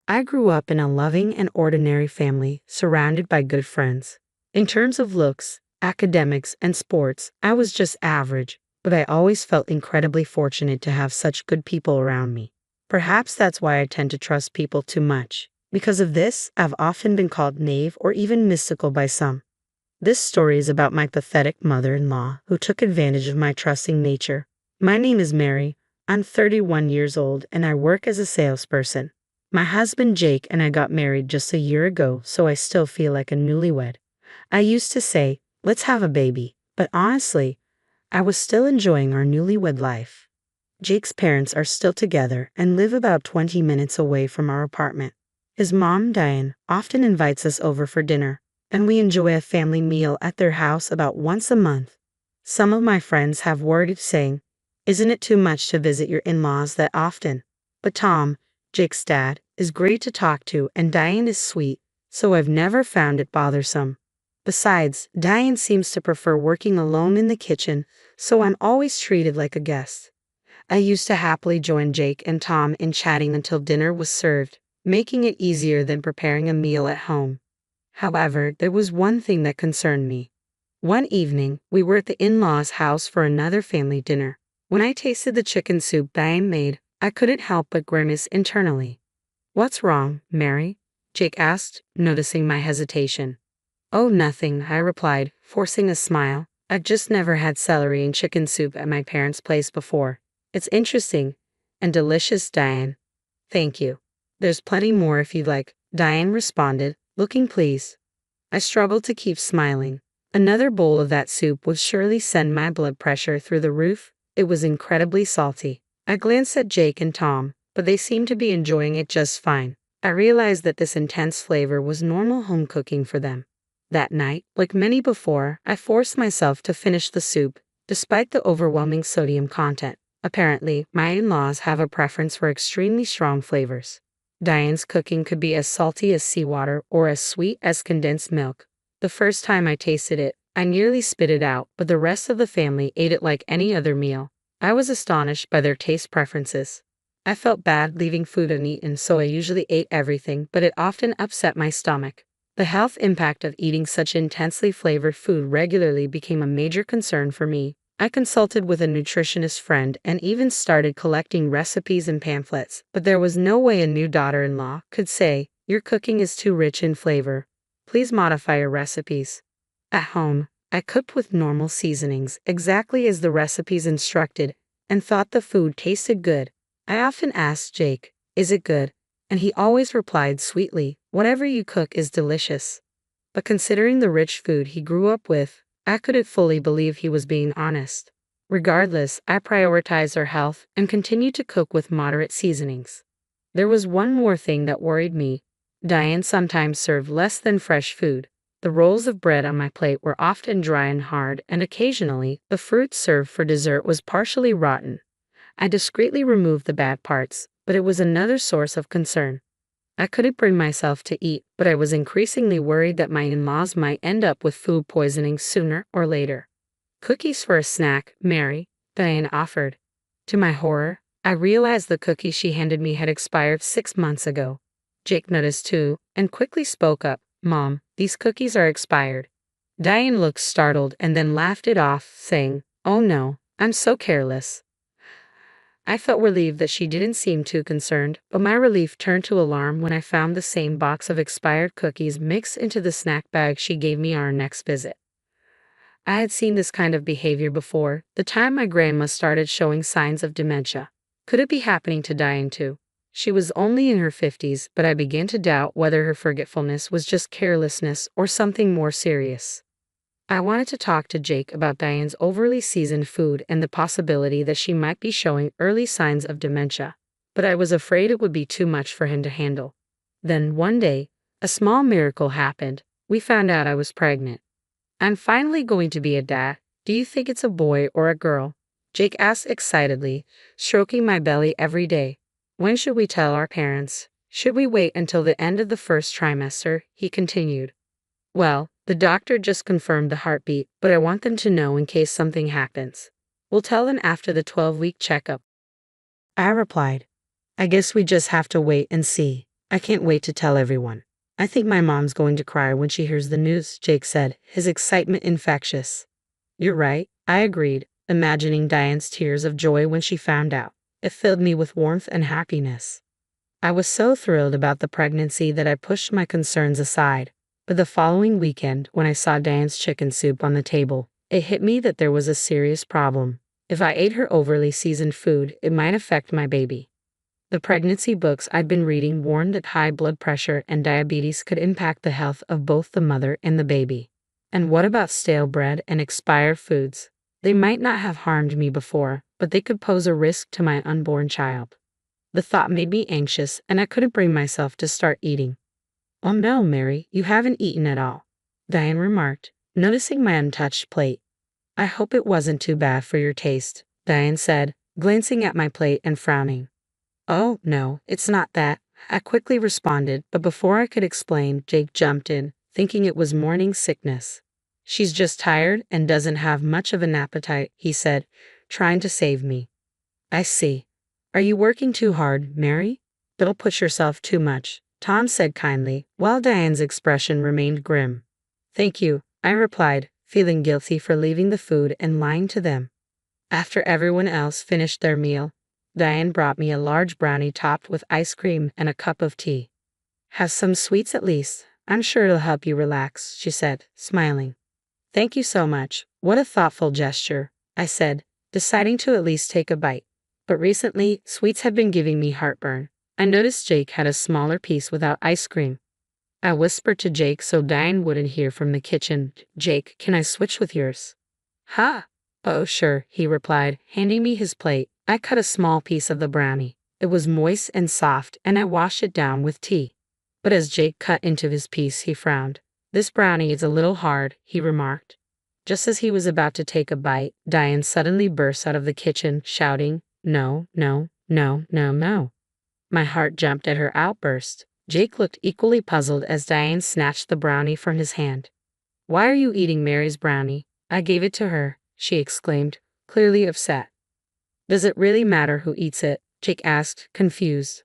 I grew up in a loving and ordinary family, surrounded by good friends. In terms of looks, academics, and sports, I was just average, but I always felt incredibly fortunate to have such good people around me. Perhaps that's why I tend to trust people too much. Because of this, I've often been called naive or even mystical by some. This story is about my pathetic mother-in-law who took advantage of my trusting nature. My name is Mary. I'm 31 years old and I work as a salesperson. My husband Jake and I got married just a year ago, so I still feel like a newlywed. I used to say, let's have a baby, but honestly, I was still enjoying our newlywed life. Jake's parents are still together and live about 20 minutes away from our apartment. His mom, Diane, often invites us over for dinner, and we enjoy a family meal at their house about once a month. Some of my friends have worried, saying, isn't it too much to visit your in-laws that often? But Tom, Jake's dad, is great to talk to and Diane is sweet, so I've never found it bothersome. Besides, Diane seems to prefer working alone in the kitchen, so I'm always treated like a guest. I used to happily join Jake and Tom in chatting until dinner was served, making it easier than preparing a meal at home. However, there was one thing that concerned me. One evening, we were at the in-laws' house for another family dinner. When I tasted the chicken soup Diane made, I couldn't help but grimace internally. What's wrong, Mary? Jake asked, noticing my hesitation. Oh, nothing, I replied, forcing a smile. I've just never had celery and chicken soup at my parents' place before. It's interesting and delicious, Diane. Thank you. There's plenty more if you'd like, Diane responded, looking pleased. I struggled to keep smiling. Another bowl of that soup would surely send my blood pressure through the roof. It was incredibly salty. I glanced at Jake and Tom, but they seemed to be enjoying it just fine. I realized that this intense flavor was normal home cooking for them. That night, like many before, I forced myself to finish the soup, despite the overwhelming sodium content. Apparently, my in-laws have a preference for extremely strong flavors. Diane's cooking could be as salty as seawater or as sweet as condensed milk. The first time I tasted it, I nearly spit it out, but the rest of the family ate it like any other meal. I was astonished by their taste preferences. I felt bad leaving food uneaten, so I usually ate everything, but it often upset my stomach. The health impact of eating such intensely flavored food regularly became a major concern for me. I consulted with a nutritionist friend and even started collecting recipes and pamphlets, but there was no way a new daughter-in-law could say, your cooking is too rich in flavor. Please modify your recipes. At home, I cooked with normal seasonings, exactly as the recipes instructed, and thought the food tasted good. I often asked Jake, is it good? And he always replied sweetly, whatever you cook is delicious. But considering the rich food he grew up with, I couldn't fully believe he was being honest. Regardless, I prioritized our health and continued to cook with moderate seasonings. There was one more thing that worried me. Diane sometimes served less than fresh food. The rolls of bread on my plate were often dry and hard, and occasionally, the fruit served for dessert was partially rotten. I discreetly removed the bad parts, but it was another source of concern. I couldn't bring myself to eat, but I was increasingly worried that my in-laws might end up with food poisoning sooner or later. Cookies for a snack, Mary, Diane offered. To my horror, I realized the cookie she handed me had expired 6 months ago. Jake noticed too, and quickly spoke up, Mom, these cookies are expired. Diane looked startled and then laughed it off, saying, oh no, I'm so careless. I felt relieved that she didn't seem too concerned, but my relief turned to alarm when I found the same box of expired cookies mixed into the snack bag she gave me on our next visit. I had seen this kind of behavior before, the time my grandma started showing signs of dementia. Could it be happening to Diane too? She was only in her 50s, but I began to doubt whether her forgetfulness was just carelessness or something more serious. I wanted to talk to Jake about Diane's overly seasoned food and the possibility that she might be showing early signs of dementia, but I was afraid it would be too much for him to handle. Then one day, a small miracle happened. We found out I was pregnant. I'm finally going to be a dad. Do you think it's a boy or a girl? Jake asked excitedly, stroking my belly every day. When should we tell our parents? Should we wait until the end of the first trimester? He continued. Well, the doctor just confirmed the heartbeat, but I want them to know in case something happens. We'll tell them after the 12-week checkup. I replied, I guess we just have to wait and see. I can't wait to tell everyone. I think my mom's going to cry when she hears the news, Jake said, his excitement infectious. You're right, I agreed, imagining Diane's tears of joy when she found out. It filled me with warmth and happiness. I was so thrilled about the pregnancy that I pushed my concerns aside. But the following weekend, when I saw Diane's chicken soup on the table, it hit me that there was a serious problem. If I ate her overly seasoned food, it might affect my baby. The pregnancy books I'd been reading warned that high blood pressure and diabetes could impact the health of both the mother and the baby. And what about stale bread and expired foods? They might not have harmed me before, but they could pose a risk to my unborn child. The thought made me anxious, and I couldn't bring myself to start eating. Oh no, Mary, you haven't eaten at all, Diane remarked, noticing my untouched plate. I hope it wasn't too bad for your taste, Diane said, glancing at my plate and frowning. Oh, no, it's not that, I quickly responded, but before I could explain, Jake jumped in, thinking it was morning sickness. She's just tired and doesn't have much of an appetite, he said, trying to save me. I see. Are you working too hard, Mary? Don't push yourself too much, Tom said kindly, while Diane's expression remained grim. Thank you, I replied, feeling guilty for leaving the food and lying to them. After everyone else finished their meal, Diane brought me a large brownie topped with ice cream and a cup of tea. Have some sweets at least. I'm sure it'll help you relax, she said, smiling. Thank you so much. What a thoughtful gesture, I said, deciding to at least take a bite. But recently, sweets have been giving me heartburn. I noticed Jake had a smaller piece without ice cream. I whispered to Jake so Diane wouldn't hear from the kitchen. Jake, can I switch with yours? Ha! Oh, sure, he replied, handing me his plate. I cut a small piece of the brownie. It was moist and soft, and I washed it down with tea. But as Jake cut into his piece, he frowned. This brownie is a little hard, he remarked. Just as he was about to take a bite, Diane suddenly burst out of the kitchen, shouting, No, no, no, no, no. My heart jumped at her outburst. Jake looked equally puzzled as Diane snatched the brownie from his hand. Why are you eating Mary's brownie? I gave it to her, she exclaimed, clearly upset. Does it really matter who eats it? Jake asked, confused.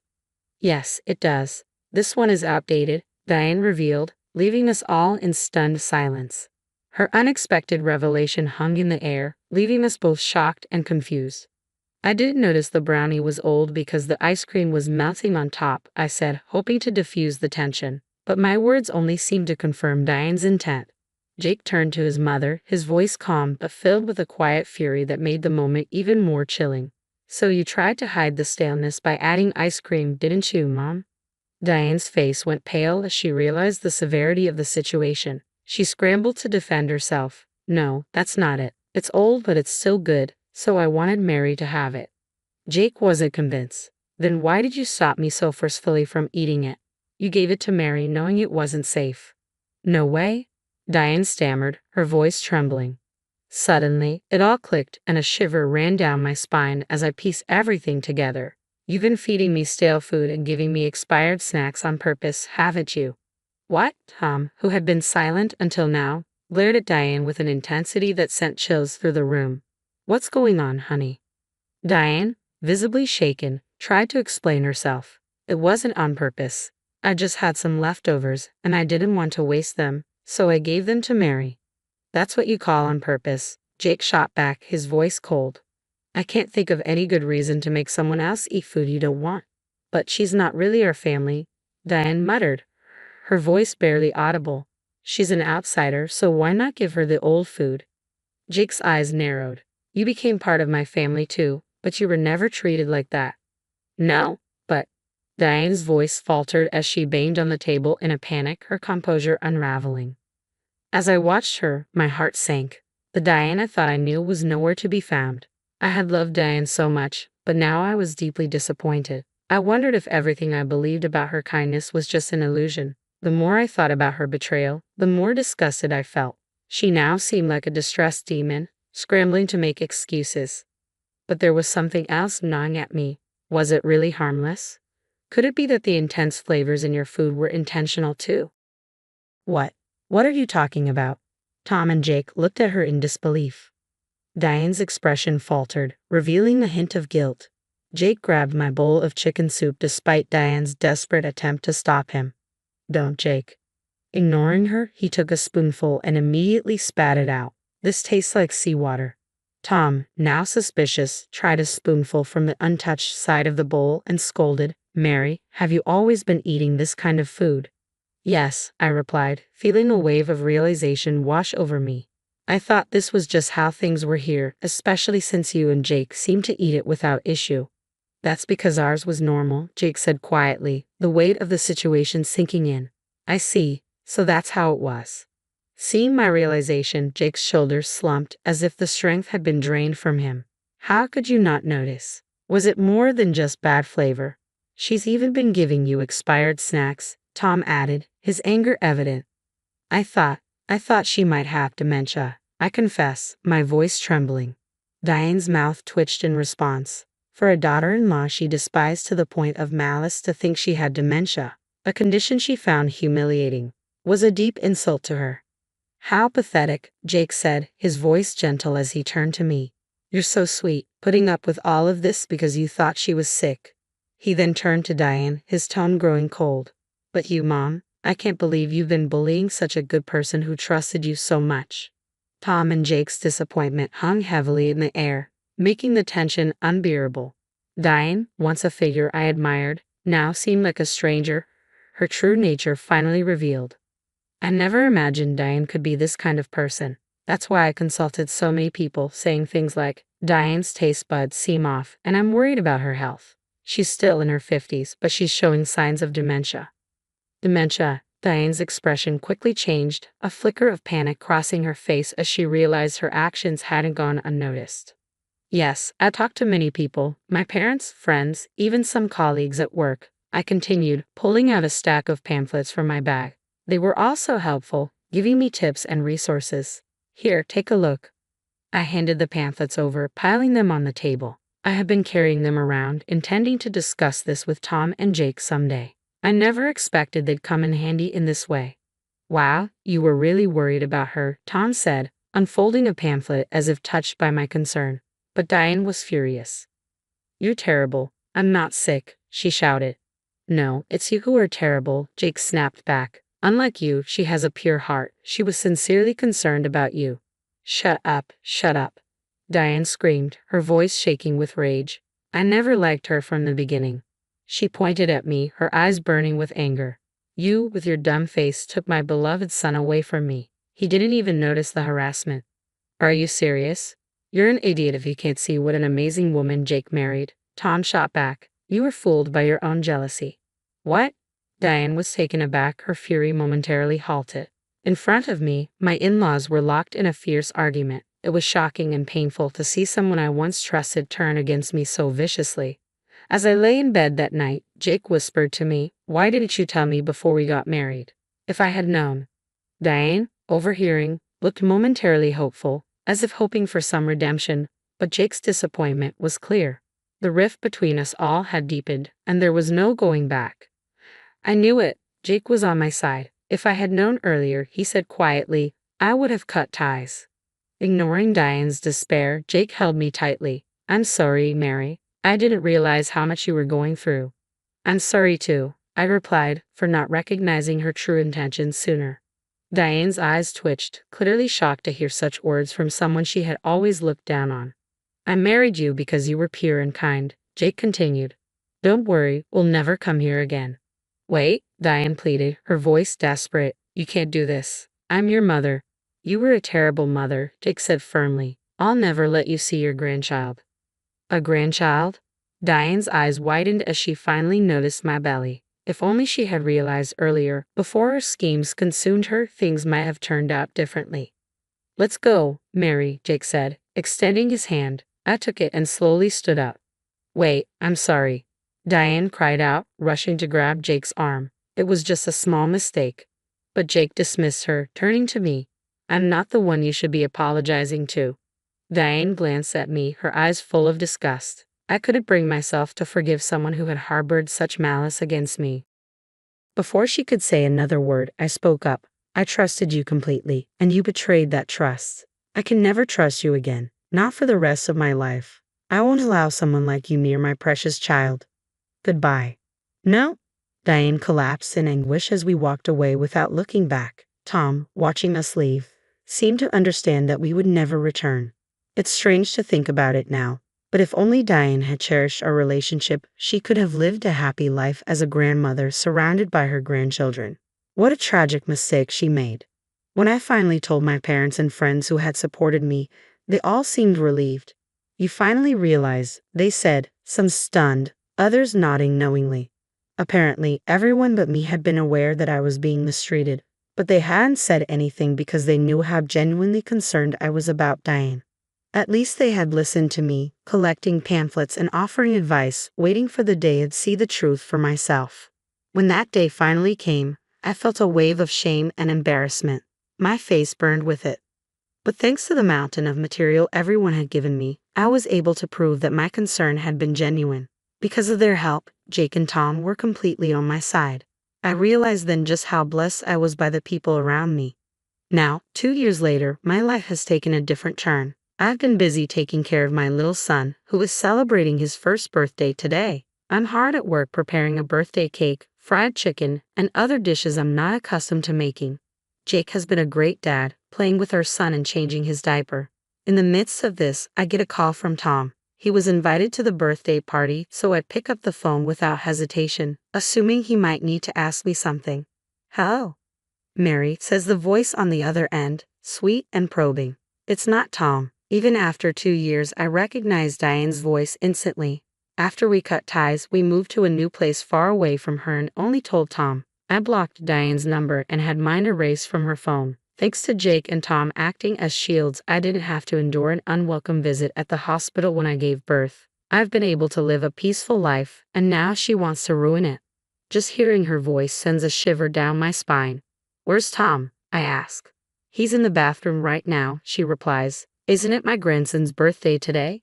Yes, it does. This one is outdated, Diane revealed, leaving us all in stunned silence. Her unexpected revelation hung in the air, leaving us both shocked and confused. I didn't notice the brownie was old because the ice cream was melting on top, I said, hoping to diffuse the tension. But my words only seemed to confirm Diane's intent. Jake turned to his mother, his voice calm but filled with a quiet fury that made the moment even more chilling. So you tried to hide the staleness by adding ice cream, didn't you, Mom? Diane's face went pale as she realized the severity of the situation. She scrambled to defend herself. No, that's not it. It's old but it's still good, so I wanted Mary to have it. Jake wasn't convinced. Then why did you stop me so forcefully from eating it? You gave it to Mary knowing it wasn't safe. No way? Diane stammered, her voice trembling. Suddenly, it all clicked and a shiver ran down my spine as I pieced everything together. You've been feeding me stale food and giving me expired snacks on purpose, haven't you? What? Tom, who had been silent until now, glared at Diane with an intensity that sent chills through the room. What's going on, honey? Diane, visibly shaken, tried to explain herself. It wasn't on purpose. I just had some leftovers, and I didn't want to waste them, so I gave them to Mary. That's what you call on purpose, Jake shot back, his voice cold. I can't think of any good reason to make someone else eat food you don't want. But she's not really our family, Diane muttered, her voice barely audible. She's an outsider, so why not give her the old food? Jake's eyes narrowed. You became part of my family too, but you were never treated like that. No, but... Diane's voice faltered as she banged on the table in a panic, her composure unraveling. As I watched her, my heart sank. The Diane I thought I knew was nowhere to be found. I had loved Diane so much, but now I was deeply disappointed. I wondered if everything I believed about her kindness was just an illusion. The more I thought about her betrayal, the more disgusted I felt. She now seemed like a distressed demon, scrambling to make excuses. But there was something else gnawing at me. Was it really harmless? Could it be that the intense flavors in your food were intentional too? What? What are you talking about? Tom and Jake looked at her in disbelief. Diane's expression faltered, revealing a hint of guilt. Jake grabbed my bowl of chicken soup despite Diane's desperate attempt to stop him. Don't, Jake. Ignoring her, he took a spoonful and immediately spat it out. This tastes like seawater. Tom, now suspicious, tried a spoonful from the untouched side of the bowl and scolded, Mary, have you always been eating this kind of food? Yes, I replied, feeling a wave of realization wash over me. I thought this was just how things were here, especially since you and Jake seemed to eat it without issue. That's because ours was normal, Jake said quietly, the weight of the situation sinking in. I see, so that's how it was. Seeing my realization, Jake's shoulders slumped as if the strength had been drained from him. How could you not notice? Was it more than just bad flavor? She's even been giving you expired snacks, Tom added, his anger evident. I thought she might have dementia, I confess, my voice trembling. Diane's mouth twitched in response. For a daughter-in-law she despised to the point of malice to think she had dementia, a condition she found humiliating, was a deep insult to her. How pathetic, Jake said, his voice gentle as he turned to me. You're so sweet, putting up with all of this because you thought she was sick. He then turned to Diane, his tone growing cold. But you, Mom, I can't believe you've been bullying such a good person who trusted you so much. Tom and Jake's disappointment hung heavily in the air, making the tension unbearable. Diane, once a figure I admired, now seemed like a stranger, her true nature finally revealed. I never imagined Diane could be this kind of person. That's why I consulted so many people saying things like, Diane's taste buds seem off and I'm worried about her health. She's still in her 50s, but she's showing signs of dementia. Dementia, Diane's expression quickly changed, a flicker of panic crossing her face as she realized her actions hadn't gone unnoticed. Yes, I talked to many people, my parents, friends, even some colleagues at work. I continued, pulling out a stack of pamphlets from my bag. They were all so helpful, giving me tips and resources. Here, take a look. I handed the pamphlets over, piling them on the table. I had been carrying them around, intending to discuss this with Tom and Jake someday. I never expected they'd come in handy in this way. Wow, you were really worried about her, Tom said, unfolding a pamphlet as if touched by my concern. But Diane was furious. You're terrible. I'm not sick, she shouted. No, it's you who are terrible, Jake snapped back. Unlike you, she has a pure heart. She was sincerely concerned about you. Shut up, Diane screamed, her voice shaking with rage. I never liked her from the beginning. She pointed at me, her eyes burning with anger. You, with your dumb face, took my beloved son away from me. He didn't even notice the harassment. Are you serious? You're an idiot if you can't see what an amazing woman Jake married. Tom shot back. You were fooled by your own jealousy. What? Diane was taken aback, her fury momentarily halted. In front of me, my in-laws were locked in a fierce argument. It was shocking and painful to see someone I once trusted turn against me so viciously. As I lay in bed that night, Jake whispered to me, Why didn't you tell me before we got married? If I had known. Diane, overhearing, looked momentarily hopeful, as if hoping for some redemption, but Jake's disappointment was clear. The rift between us all had deepened, and there was no going back. I knew it. Jake was on my side. If I had known earlier, he said quietly, I would have cut ties. Ignoring Diane's despair, Jake held me tightly. I'm sorry, Mary. I didn't realize how much you were going through. I'm sorry too, I replied, for not recognizing her true intentions sooner. Diane's eyes twitched, clearly shocked to hear such words from someone she had always looked down on. I married you because you were pure and kind, Jake continued. Don't worry, we'll never come here again. Wait, Diane pleaded, her voice desperate. You can't do this. I'm your mother. You were a terrible mother, Jake said firmly. I'll never let you see your grandchild. A grandchild? Diane's eyes widened as she finally noticed my belly. If only she had realized earlier, before her schemes consumed her, things might have turned out differently. Let's go, Mary, Jake said, extending his hand. I took it and slowly stood up. Wait, I'm sorry. Diane cried out, rushing to grab Jake's arm. It was just a small mistake. But Jake dismissed her, turning to me. I'm not the one you should be apologizing to. Diane glanced at me, her eyes full of disgust. I couldn't bring myself to forgive someone who had harbored such malice against me. Before she could say another word, I spoke up. I trusted you completely, and you betrayed that trust. I can never trust you again, not for the rest of my life. I won't allow someone like you near my precious child. Goodbye. No. Diane collapsed in anguish as we walked away without looking back. Tom, watching us leave, seemed to understand that we would never return. It's strange to think about it now, but if only Diane had cherished our relationship, she could have lived a happy life as a grandmother surrounded by her grandchildren. What a tragic mistake she made. When I finally told my parents and friends who had supported me, they all seemed relieved. You finally realize, they said, some stunned, others nodding knowingly. Apparently, everyone but me had been aware that I was being mistreated, but they hadn't said anything because they knew how genuinely concerned I was about Diane. At least they had listened to me, collecting pamphlets and offering advice, waiting for the day I'd see the truth for myself. When that day finally came, I felt a wave of shame and embarrassment. My face burned with it. But thanks to the mountain of material everyone had given me, I was able to prove that my concern had been genuine. Because of their help, Jake and Tom were completely on my side. I realized then just how blessed I was by the people around me. Now, 2 years later, my life has taken a different turn. I've been busy taking care of my little son, who is celebrating his first birthday today. I'm hard at work preparing a birthday cake, fried chicken, and other dishes I'm not accustomed to making. Jake has been a great dad, playing with our son and changing his diaper. In the midst of this, I get a call from Tom. He was invited to the birthday party, so I pick up the phone without hesitation, assuming he might need to ask me something. "Hello, Mary," says the voice on the other end, sweet and probing. It's not Tom. Even after 2 years, I recognize Diane's voice instantly. After we cut ties, we moved to a new place far away from her and only told Tom. I blocked Diane's number and had mine erased from her phone. Thanks to Jake and Tom acting as shields, I didn't have to endure an unwelcome visit at the hospital when I gave birth. I've been able to live a peaceful life, and now she wants to ruin it. Just hearing her voice sends a shiver down my spine. "Where's Tom?" I ask. "He's in the bathroom right now," she replies. "Isn't it my grandson's birthday today?"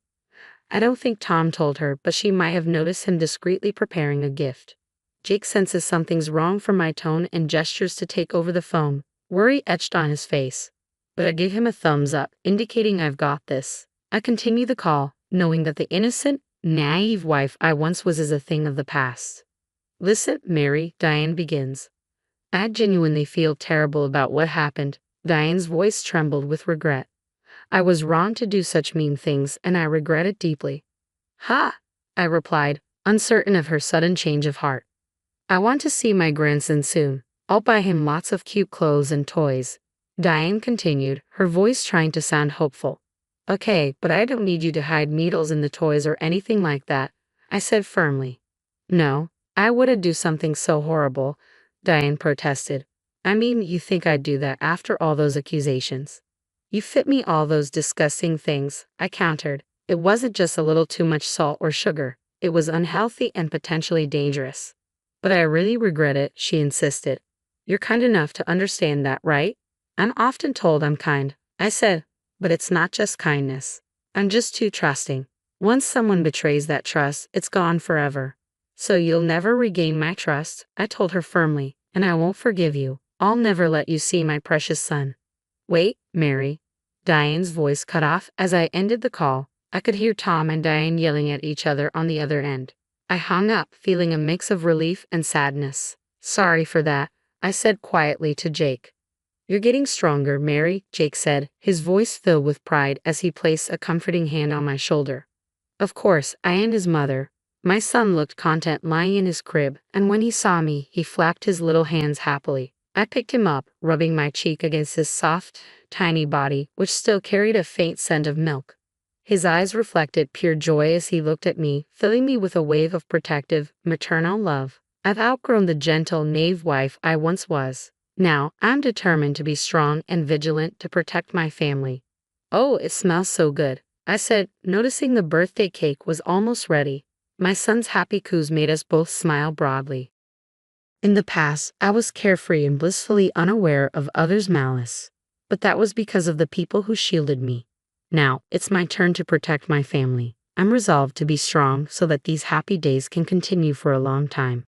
I don't think Tom told her, but she might have noticed him discreetly preparing a gift. Jake senses something's wrong from my tone and gestures to take over the phone, worry etched on his face. But I give him a thumbs up, indicating I've got this. I continue the call, knowing that the innocent, naive wife I once was is a thing of the past. "Listen, Mary," Diane begins. I genuinely feel terrible about what happened. Diane's voice trembled with regret. "I was wrong to do such mean things, and I regret it deeply." "Ha!" I replied, uncertain of her sudden change of heart. "I want to see my grandson soon. I'll buy him lots of cute clothes and toys." Diane continued, her voice trying to sound hopeful. "Okay, but I don't need you to hide needles in the toys or anything like that," I said firmly. "No, I wouldn't do something so horrible," Diane protested. "I mean, you think I'd do that after all those accusations?" "You fit me all those disgusting things," I countered. "It wasn't just a little too much salt or sugar. It was unhealthy and potentially dangerous." "But I really regret it," she insisted. "You're kind enough to understand that, right?" "I'm often told I'm kind," I said, "but it's not just kindness. I'm just too trusting. Once someone betrays that trust, it's gone forever." "So you'll never regain my trust," I told her firmly, "and I won't forgive you. I'll never let you see my precious son." "Wait, Mary." Diane's voice cut off as I ended the call. I could hear Tom and Diane yelling at each other on the other end. I hung up, feeling a mix of relief and sadness. "Sorry for that," I said quietly to Jake. "You're getting stronger, Mary," Jake said, his voice filled with pride as he placed a comforting hand on my shoulder. Of course, I am his mother. My son looked content lying in his crib, and when he saw me, he flapped his little hands happily. I picked him up, rubbing my cheek against his soft, tiny body, which still carried a faint scent of milk. His eyes reflected pure joy as he looked at me, filling me with a wave of protective, maternal love. I've outgrown the gentle, naive wife I once was. Now, I'm determined to be strong and vigilant to protect my family. "Oh, it smells so good," I said, noticing the birthday cake was almost ready. My son's happy coos made us both smile broadly. In the past, I was carefree and blissfully unaware of others' malice. But that was because of the people who shielded me. Now, it's my turn to protect my family. I'm resolved to be strong so that these happy days can continue for a long time.